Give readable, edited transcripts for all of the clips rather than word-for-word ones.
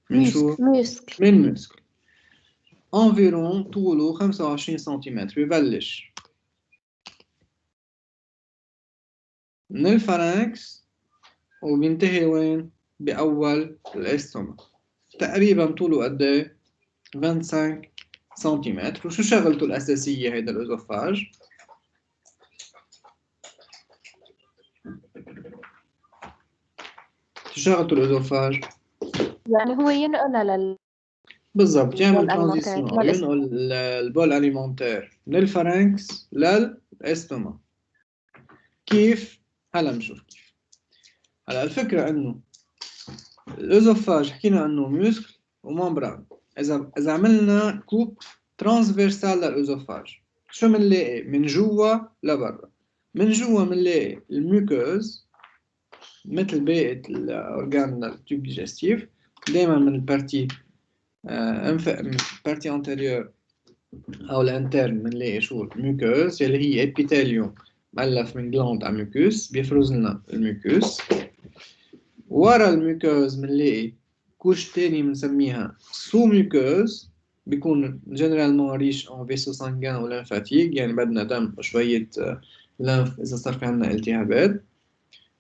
من شو؟ ميسك من مسكل. انفيرون طوله 25 سنتيمتر. ببلش من الفارنكس وبينتهي وين؟ بأول الاستوما. تقريبا طوله قد ايه؟ 25 سنتيمتر. وشو شغلته الأساسية هيدا الأوزوفاج؟ شو شغلته الأوزوفاج؟ يعني هو ينقلها بالضبط، يعمل للبول ترانزيسيون أو أليمنتير ينقل البول أليمنتير من الفارنكس للإستوما. كيف؟ هلا بنشوف كيف. هلا الفكرة إنه الأوزوفاج حكينا إنه ميوسكل وممبران. إذا عملنا كوب ترانسفيرسال للأوزوفاج، شو بنلاقي؟ من جوا لبرا. من جوا بنلاقي الميوكوز مثل باقي الأورجان التوب ديجستيف. دائما من البارتي البارتي انتيريور أو الانترن بنلاقي شو؟ الميوكوز اللي هي ابيثيليوم مؤلف من جلاند أميوكوس بيفرز لنا الميوكوس. ورا الميوكوز بنلاقي كوش تاني بنسميها سو ميوكوز، بيكون جنرالمون ريش ان فيسو سانجان او لانفاتيك، يعني بدنا دم وشوية لانف إذا صار في عنا التهابات.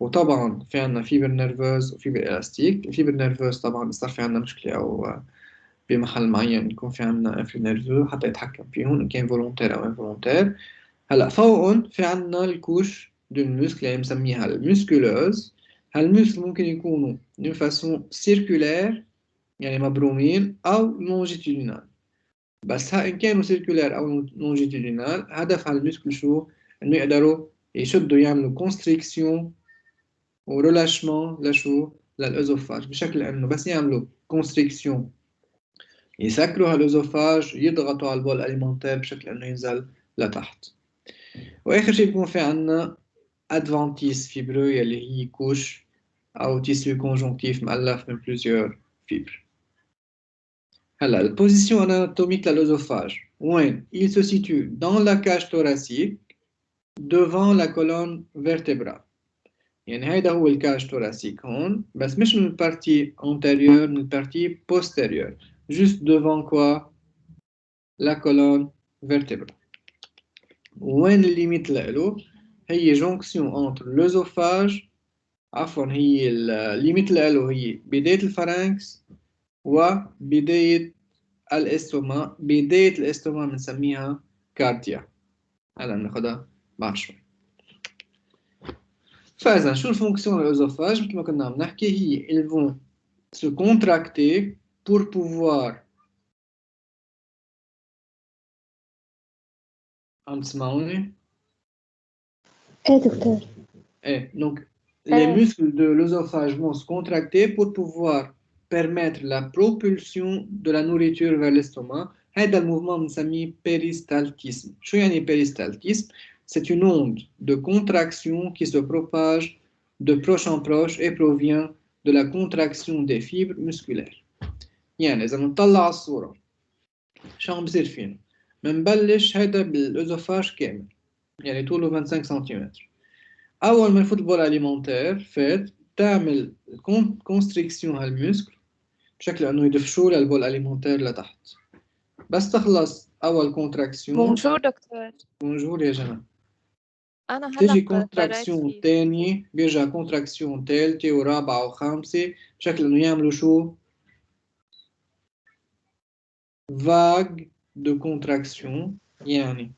وطبعا في عنا فيبر نيرفوز وفيبر إلاستيك. الفيبر نيرفوز طبعا صار في عنا مشكلة أو بمحل معين يكون في عنا انفلو نيرفو حتى يتحكم فيهم إن كان فولونتير أو انفولونتير. هلا فوقهم في عنا الكوش دو مسكل اللي بنسميها المسكولوز. هالمسكل ممكن يكونوا دون فاسون سيركولير يعني مبرومين أو لونجيتودينال. بس إن كانوا سيركولير أو لونجيتودينال، هدف هالمسكل شو؟ إنه يقدروا يشدوا يعملوا كونستريكسيون وريلاشمون لشو؟ للأوزوفاج، بشكل إنه بس يعملوا كونستريكسيون يسكروا هالأوزوفاج يضغطوا على البول أليمنتير بشكل إنه ينزل لتحت. وآخر شيء بيكون في عنا adventice fibreux يلي هي كوش أو تيسيو كونجونكتيف مؤلف من plusieurs fibres. هلا البوزيشن anatomique de l'œsophage. وين؟ Il se situe dans la cage thoracique devant la colonne vertébrale. يعني هيدا هو الكاج thoracique هون، بس مش من البارتي antérieure، من البارتي postérieure. Juste devant quoi? La colonne vertébrale. وين الليميت لإله؟ هي جونكسيون entre l'œsophage، عفوا هي الليميت له هي بداية الفارنكس وبداية الاستوما. بداية الاستوما بنسميها كارديا. هلا بناخدها بعد شوي. فإذا شو الفونكسيون الأوزوفاج؟ مثل ما كنا عم نحكي هي ils vont se contracter pour pouvoir. عم تسمعوني؟ ايه دكتور. Eh, donc, les muscles de l'œsophage vont se contracter pour pouvoir permettre la propulsion de la nourriture vers l'estomac. هذا الموuvement بنسميه péristaltisme. شو يعني péristaltisme? C'est une onde de contraction qui se propage de proche en proche et provient de la contraction des fibres musculaires. يعني إذا بنطلع على الصورة شو عم بصير فينا؟ بنبلش هذا بالأوزوفاج كامل يعني طوله 25 سنتيمتر. أول ما يفوت البول أليمنتير فات تعمل كونستريكسيون هالميوسكل بشكل إنه يدفشوا للبول أليمنتير لتحت. بس تخلص أول كونتراكسيون. بونجور دكتور. بونجور يا جماعة. أنا هلا تيجي قرأت كونتراكسيون فيه. تانية، بيرجع كونتراكسيون تالتة ورابعة وخامسة بشكل إنه يعملوا شو؟ vague de contraction، يعني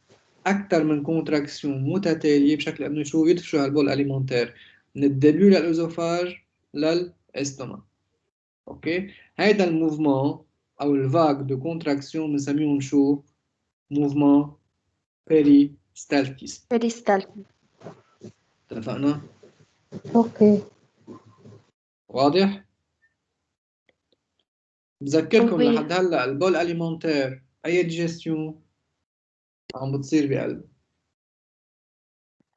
أكثر من كونتراكسيون متتالية بشكل إنه شو؟ يدفشوا هالبول أليمنتير من الدبيو للأوزوفاج للإستومك. اوكي، هيدا الموفمون او الفاغ دو كونتراكسيون بنسميهم شو؟ موفمون بيريستالتيس. اتفقنا؟ اوكي. واضح؟ بذكركم وي. لحد هلا البول اليمونتير اي ديجستيون عم بتصير بقلب؟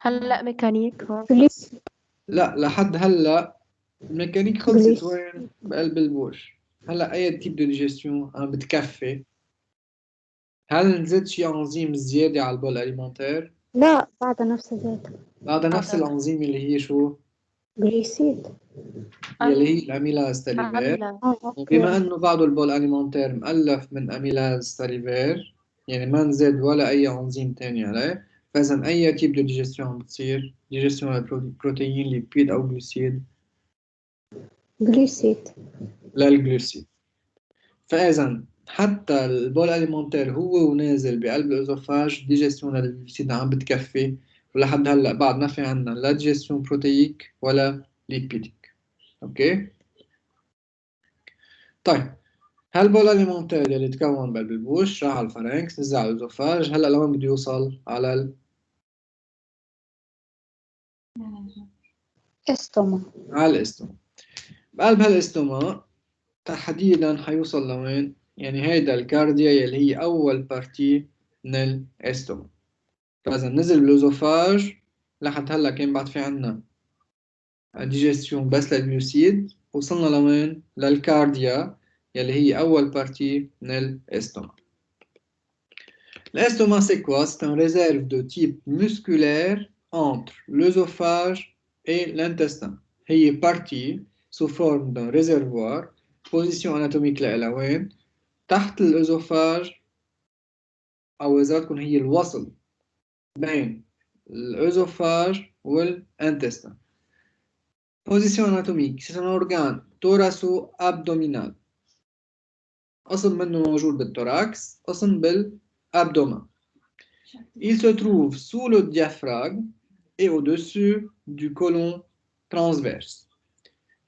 هلا ميكانيك هون. لا، لحد هلا الميكانيك خلصت وين؟ بقلب البوش. هلا اي تيب دو ديجستيون عم بتكفي؟ هل نزيد شي انزيم زياده على البول اليمونتير؟ لا، بعد نفس ذاته. بعد نفس الانزيم اللي هي شو؟ جليسيد. يلي هي الأميلاز ساليفير. أوكي. بما أنه بعض البول أليمنتير مؤلف من أميلاز ساليفير، يعني ما نزاد ولا أي أنزيم تاني عليه، فإذا أي تيب دو ديجستيون بتصير؟ ديجستيون للبروتيين ليبيد أو جلوسيد؟ جليسيد. للجلوسيد. فإذا حتى البول أليمنتير هو ونازل بقلب الأوزوفاج ديجستيون للجلوسيد عم بتكفي، ولحد هلا بعد ما في عنا لا ديجستيون بروتييك ولا ليبيديك. أوكي؟ طيب هالبول أليمنتير اللي تكون بقلب البوش راح على الفارنكس، نزل على الأوزوفاج، هلا لوين بده يوصل؟ على استوما. على الاستوما. بقلب هالاستوما تحديدا حيوصل لوين؟ يعني هيدا الكارديا يلي هي أول بارتي من الاستوما. فإذا نزل بالأوزوفاج لحد هلا كان بعد في عنا ديجستيون بس للميوسيد، وصلنا لوين؟ للكارديا يلي هي أول بارتي من الاستوما. L'estomac, c'est quoi? C'est un réserve de type musculaire entre l'œsophage et l'intestin. هي partie sous forme d'un réservoir. Position anatomique لها وين؟ تحت الأزوفاج، أو إذا تكون هي الوصل بين الأزوفاج والintestin. Position anatomique, c'est un organe thoraco-abdominal. قسم منه موجود بالتوراكس، قسم بالabdomen. Il se trouve sous le diaphragme et au-dessus du côlon transverse.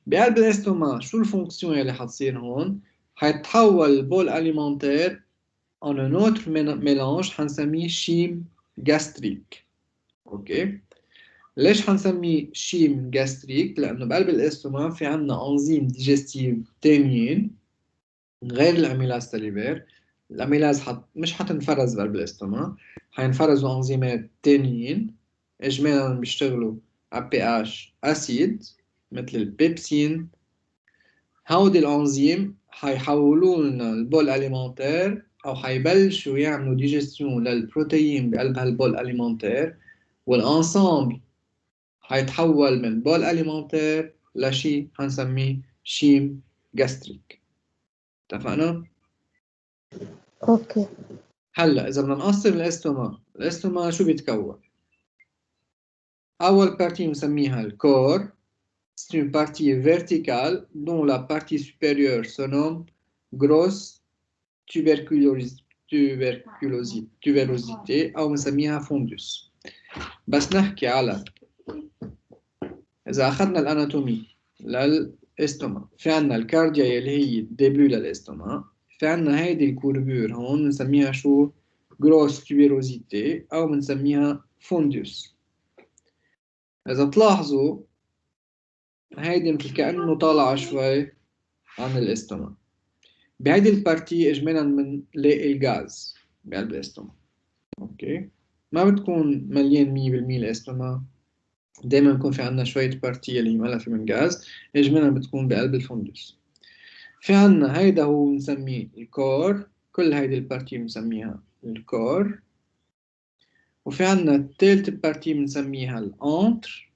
بقلب الاستوما شو الفونكسيون اللي حتصير هون؟ حيتحول البول alimentaire en un autre mélange حنسميه شيم gastrique. اوكي؟ ليش حنسميه شيم gastrique؟ لأنه بقلب الاستوما في عنا أنزيم ديجستيف تانيين غير الأميلاز ساليفير. الأميلاز مش حتنفرز بقلب الاستوما، حينفرزوا أنزيمات تانيين إجمالا بيشتغلوا على pH أسيد مثل البيبسين. هودي الأنزيم حيحولوا لنا البول أليمنتير، أو حيبلشوا يعملوا ديجستيون للبروتيين بقلب هالبول أليمنتير، والأنسامبل حيتحول من بول أليمنتير لشي حنسميه شيم جاستريك. اتفقنا؟ أوكي. هلا إذا بدنا نقسم الاستوما شو بيتكون؟ أول بارتي نسميها الكور. C'est une partie verticale dont la partie supérieure se nomme grosse tuberosité أو نسميها فوندوس. بس نحكي على إذا أخذنا الأناتومي للإستوما، في عنا الكارديا يلي هي الديبو للإستوما، في عنا هيدي الكوربور هون نسميها شو؟ grosse tuberosité أو بنسميها فوندوس. إذا تلاحظوا هيدي مثل كأنه طالعة شوي عن الاستوما. بهيدي البارتي إجمالا بنلاقي الغاز بقلب الاستوما. أوكي؟ ما بتكون مليان 100% الاستوما، دايما بكون في عنا شوية بارتي اللي مألفة من غاز، إجمالا بتكون بقلب الفندس. في عنا هيدا هو بنسميه الكور، كل هيدي البارتي بنسميها الكور. وفي عنا الثالث بارتي بنسميها الانتر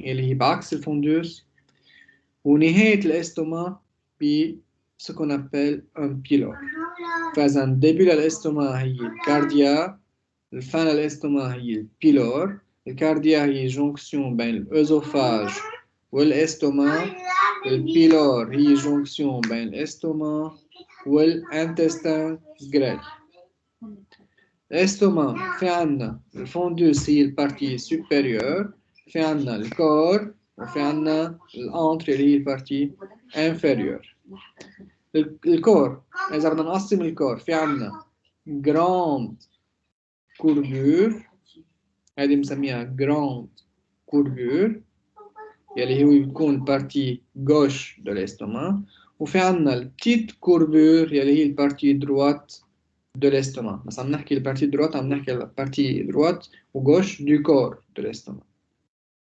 اللي هي بعكس الفندس. ونهاية الاستوما ب ce qu'on appelle un pylore. فإذا الديبي للاستوما هي الكارديا، الفان للاستوما هي البيلور. الكارديا هي جونكسيون بين الأوزوفاج والاستوما، البيلور هي جونكسيون بين الاستوما والانتستين جريل. الاستوما في عنا الفوندوس هي البارتي سوبيريور، في عنا الكور، وفي عنا الانتر اللي هي البارتي انفيريور. الكور إذا بدنا نقسم الكور في عنا جراند كوربور، هذه بنسميها جراند كوربور يلي هو بتكون بارتي غوش دو الاستوما، وفي عنا البتيت كوربور يلي هي البارتي دروات دو الاستوما. بس عم نحكي البارتي دروات، عم نحكي البارتي دروات وغوش دو كور دو الاستوما.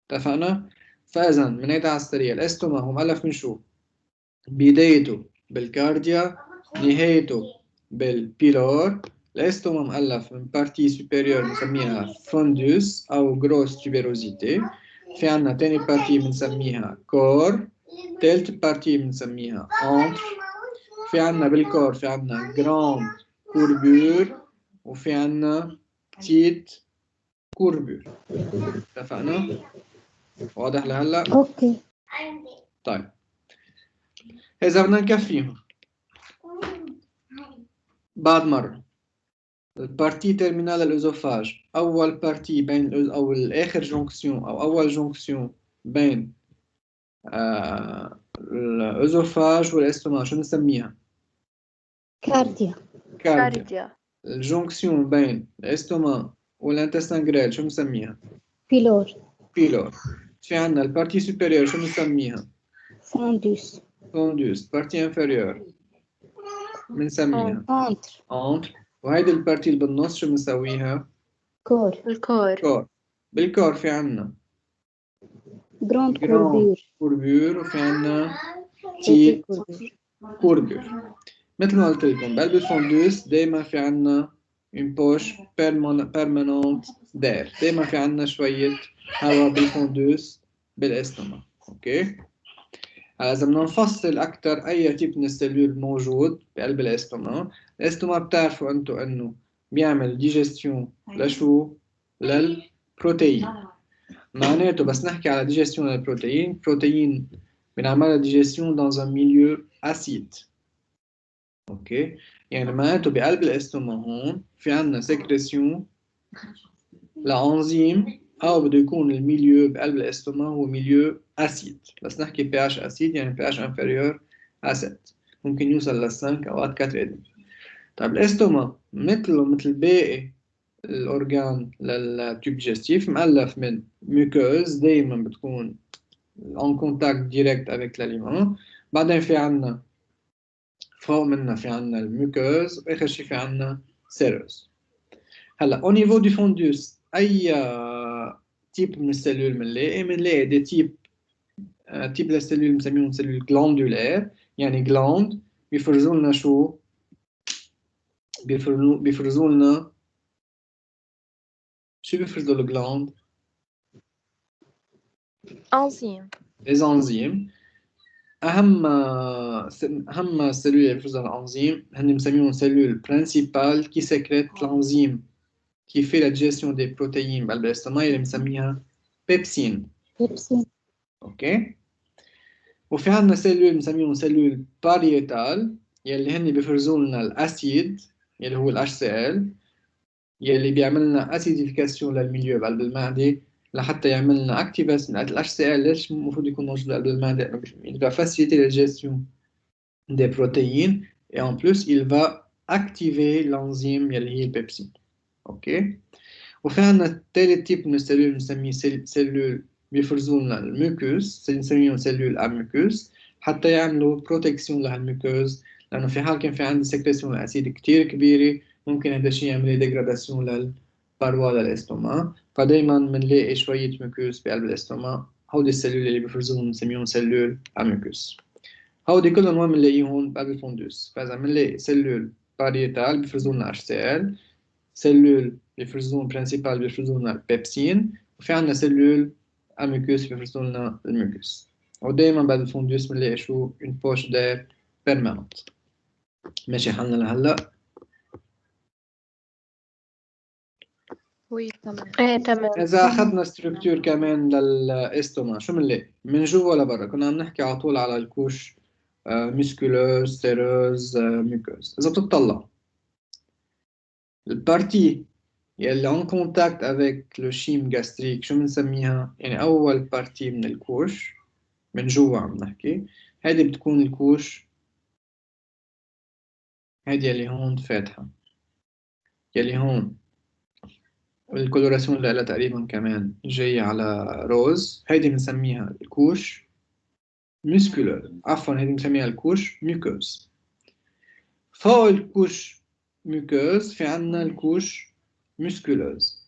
اتفقنا؟ فإذا من هيدا على السريع الاستوما هو مؤلف من شو؟ بدايته بالكارديا، نهايته بالبيلور. الاستوما مؤلف من بارتي سوبيريور بنسميها فوندوس أو grosse tuberosité، في عنا تاني بارتي بنسميها كور، تالت بارتي بنسميها انتر. في عنا بالكور في عنا جراند كوربور وفي عنا بتيت كوربور. اتفقنا؟ واضح لهلا؟ اوكي. طيب إذا بدنا نكفيهم بعد مرة، البارتي تيرمينال الأوزوفاج أول بارتي بين أو الآخر جونكسيون أو أول جونكسيون بين الأوزوفاج والاستوماج شو نسميها؟ كارديا. كارديا. الجونكسيون بين الاستوما والانتستان جريل شو نسميها؟ بيلور. بيلور. في عنا البارتي سوبيريور شو نسميها؟ فوندوس. فوندوس. بارتي انفيريور بنسميها انتر. انتر. وهيدي البارتي اللي بالنص شو بنسويها؟ كور. كور. بالكور في عنا جراند جراند كوربور. كوربور وفي عنا بيتي تيت كوربور. كوربور. مثل ما قلت لكم بقلب الفوندوس دايما في عنا une poche permanente d'air. دايما في عنا شوية هواء بالفوندوس بالاستوما. اوكي. إذا بدنا نفصل أكثر أي تيب من السلول موجود بقلب الاستوما، الاستوما بتعرفوا أنتم إنه بيعمل ديجستيون لشو؟ للبروتين. معناته بس نحكي على ديجستيون للبروتين، بروتين بنعملها ديجستيون dans un milieu acide. اوكي. يعني معناته بقلب الاستوما هون في عنا سكريسيون لانزيم او بده يكون الميليو بقلب الاستوما هو ميليو اسيد، بس نحكي بي اتش اسيد يعني بي اتش انفيريور ا 7 ممكن يوصل ل 5 اوقات 4. طيب الاستوما مثله مثل باقي الاورجان للتيوب ديجستيف مؤلف من ميوكوز دائما بتكون اون كونتاكت ديريكت افيك لاليمون. بعدين في عنا فوق منا في عنا الميوكوز واخر شيء في عنا سيروز. هلا او نيفو دي فوندوس اي تيب من السلول بنلاقي دي تيب تيب للسلول بنسميهم سلول جلاندولار، يعني جلاند بيفرزوا لنا شو؟ بيفرزوا لنا شو بيفرزوا الجلاند؟ أنزيم. الانزيم. اهم سلول اللي بيفرزوا الانزيم هن بنسميهم سلول برينسيبال كي سكريت الانزيم qui fait la digestion des protéines بقلب الاستوما اللي بنسميها بيبسين. بيبسين. اوكي. وفي عندنا سيلول بنسميهم سيلول باريتال يلي هن بيفرزوا لنا الاسيد يلي هو الاتش سي ال يلي بيعمل لنا اسيديفيكاسيون للميليو بقلب المعده لحتى يعمل لنا اكتيفاسيون الاتش سي ال. ليش المفروض يكون موجود بقلب المعده؟ il va faciliter la gestion des protéines et en plus il va activer l'enzyme يلي هي البيبسين. اوكي. وفي عندنا ثالث تيب من السلول بنسميه سلول بيفرزوا لنا الميوكوس بنسميهم سلول اميكوس حتى يعملوا بروتكسيون لهالميوكوس، لانه في حال كان في عندي سكريسيون اسيد كتير كبيره ممكن هذا الشيء يعمل ديجراداسيون للباروا للاستوما، فدايما بنلاقي شويه ميوكوس بقلب الاستوما. هودي السلول اللي بيفرزوهم بنسميهم سلول اميكوس. هودي كلهم وين بنلاقيهم؟ بقلب الفوندوس. فاذا بنلاقي سلول باريتال بيفرزوا لنا اتش سي ال، سلول بيفرزون برينسيبال بيفرزوا لنا البيبسين، وفي عندنا سلول اميكوس بيفرزوا لنا الميوكوس. ودائما بعد الفوندوس بنلاقي شو؟ اون بوش دير بيرماننت. ماشي حالنا لهلا؟ وي تمام. ايه تمام. اذا اخذنا ستركتور كمان للاستوما شو بنلاقي؟ من جوا لبرا. كنا عم نحكي على طول على الكوش مسكولوز سيروز ميوكوز. اذا بتطلع البارتي يلي en contact avec le chyme gastrique شو بنسميها؟ يعني أول بارتي من الكوش من جوا عم نحكي، هيدي بتكون الكوش هيدي يلي هون فاتحة، يلي هون الكولوراسيون اللي لها تقريبا كمان جاية على روز، هيدي بنسميها الكوش مسكولار. عفوا هيدي بنسميها الكوش ميوكوز. فوق الكوش ميوكوز في عنا الكوش مسكولوز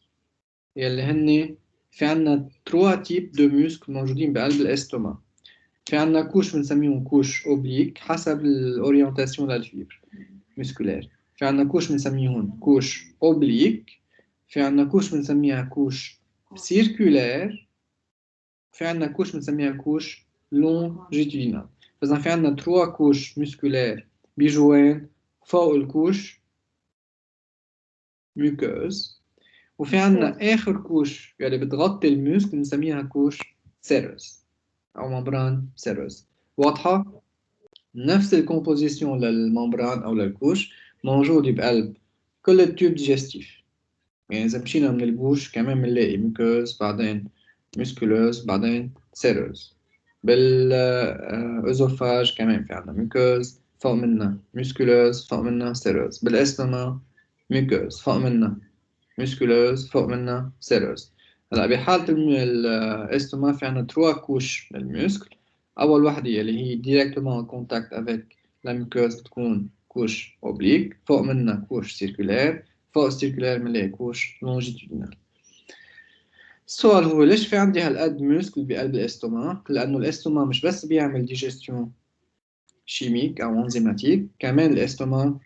يلي هن في عنا 3 تيب دو موسكل موجودين بقلب الاستوما. في عنا كوش بنسميهم كوش اوبليك حسب الاورينتاسيون للفيبر مسكولير. في عنا كوش بنسميهم كوش اوبليك. في عنا كوش بنسميها كوش سيركولير. في عندنا كوش بنسميها كوش لونجيتودينال. فإذا في عندنا 3 كوش مسكولير بيجوين فوق الكوش ميوكوز، وفي عندنا آخر كوش اللي بتغطي الميوسك بنسميها كوش سيروس أو ممبران سيروس. واضحة؟ نفس الكومبوزيسيون للممبران أو للكوش موجودة بقلب كل التيوب ديجستيف. يعني إذا مشينا من البوش كمان بنلاقي ميوكوز، بعدين مسكولوز، بعدين سيروس. بالأزوفاج كمان في عندنا ميوكوز، فوق منها مسكولوز، فوق منها سيروس. بالاستوما ميوكوز، فوق منها مسكولوز، فوق منها سيروس. هلا بحالة الاستوما في عندنا 3 كوش للمسكل. أول وحدة اللي هي directement en contact avec la muqueuse بتكون كوش أوبليك، فوق منها كوش سيركولير، فوق السيركولير بنلاقي كوش لونجيتودينال. السؤال هو ليش في عندي هالقد موسكل بقلب الاستوما؟ لأنه الاستوما مش بس بيعمل ديجستيون شيميك أو انزيماتيك، كمان الاستوما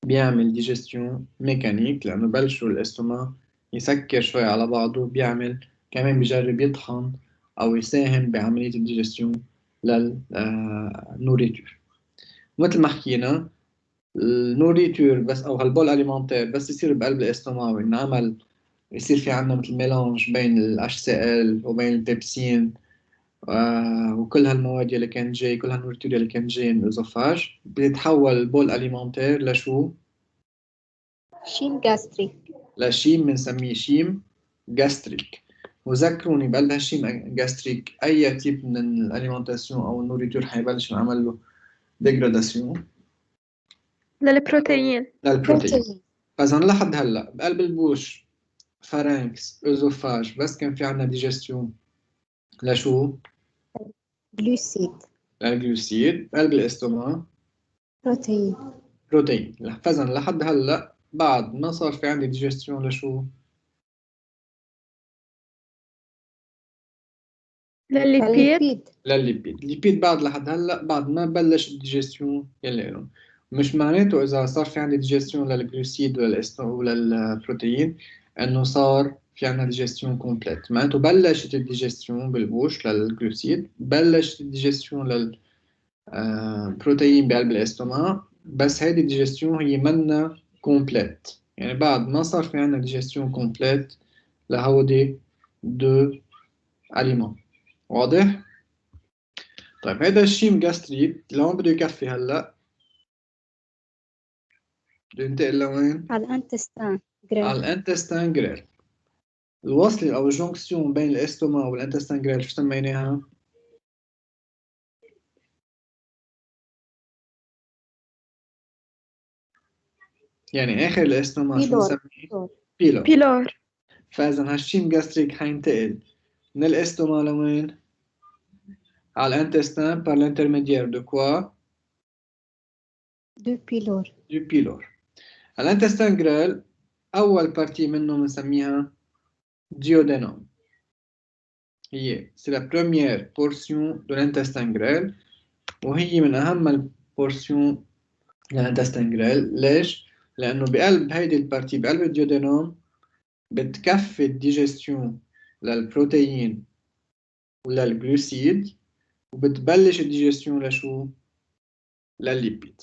بيعمل ديجستيون ميكانيك، لأنه بلشوا الاستوما يسكر شوي على بعضه، بيعمل كمان بيجرب يطحن أو يساهم بعملية الديجستيون للنوريتور. مثل ما حكينا النوريتور بس أو هالبول أليمنتير بس يصير بقلب الاستوما وينعمل يصير في عنا مثل ميلانج بين ال HCl وبين البيبسين وكل هالمواد اللي كانت جاي، كل هالنورتور اللي كانت جاي من الأزوفاج، بيتحول البول أليمنتير لشو؟ شيم جاستريك. لشيم بنسميه شيم جاستريك. وذكروني بقلب هالشيم جاستريك أي تيب من الأليمنتاسيون أو النورتور حيبلش يعمل له ديجراداسيون للبروتين. للبروتين. فإذا لحد هلا بقلب البوش فارنكس أزوفاج بس كان في عنا ديجستيون لشو؟ جلوسيد. للجلوسيد. بقلب الاستوما بروتين. بروتين. فإذا لحد هلا بعد ما صار في عندي ديجستيون لشو؟ للليبيد. للليبيد. الليبيد بعد لحد هلا بعد ما بلش الديجستيون يلي لهم. مش معناته إذا صار في عندي ديجستيون للجلوسيد وللبروتين إنه صار في عندنا ديجستيون كومبليت. معناته بلشت الديجستيون بالبوش للجلوسيد، بلشت الديجستيون للبروتين بقلب الاستوما، بس هيدي الديجستيون هي منا كومبليت. يعني بعد ما صار في عندنا ديجستيون كومبليت لهودي دو أليمون. واضح؟ طيب هيدا الشيم جاستريك لون بده يكفي هلا؟ بده ينتقل لوين؟ على الانتستان على الانتستان جريل. الوصلة أو الجونكسيون بين الاستوما والانتستان جريل شو سميناها؟ يعني آخر الاستوما شو بنسميه؟ بيلور. بيلور. فإذا هالشيم جاستريك حينتقل من الاستوما لوين؟ على الانتستان par l'intermédiaire de quoi؟ دو بيلور. du pylore. الانتستان جريل أول بارتي منه بنسميها duodenum. C'est la première portion de l'intestin grêle وهي من أهم البورسيون للانتستين جريل. ليش؟ لأنه بقلب هيدي البارتي بقلب الديودينوم بتكفي الديجستيون للبروتين وللجلوسيد، وبتبلش الديجستيون لشو؟ للليبيد.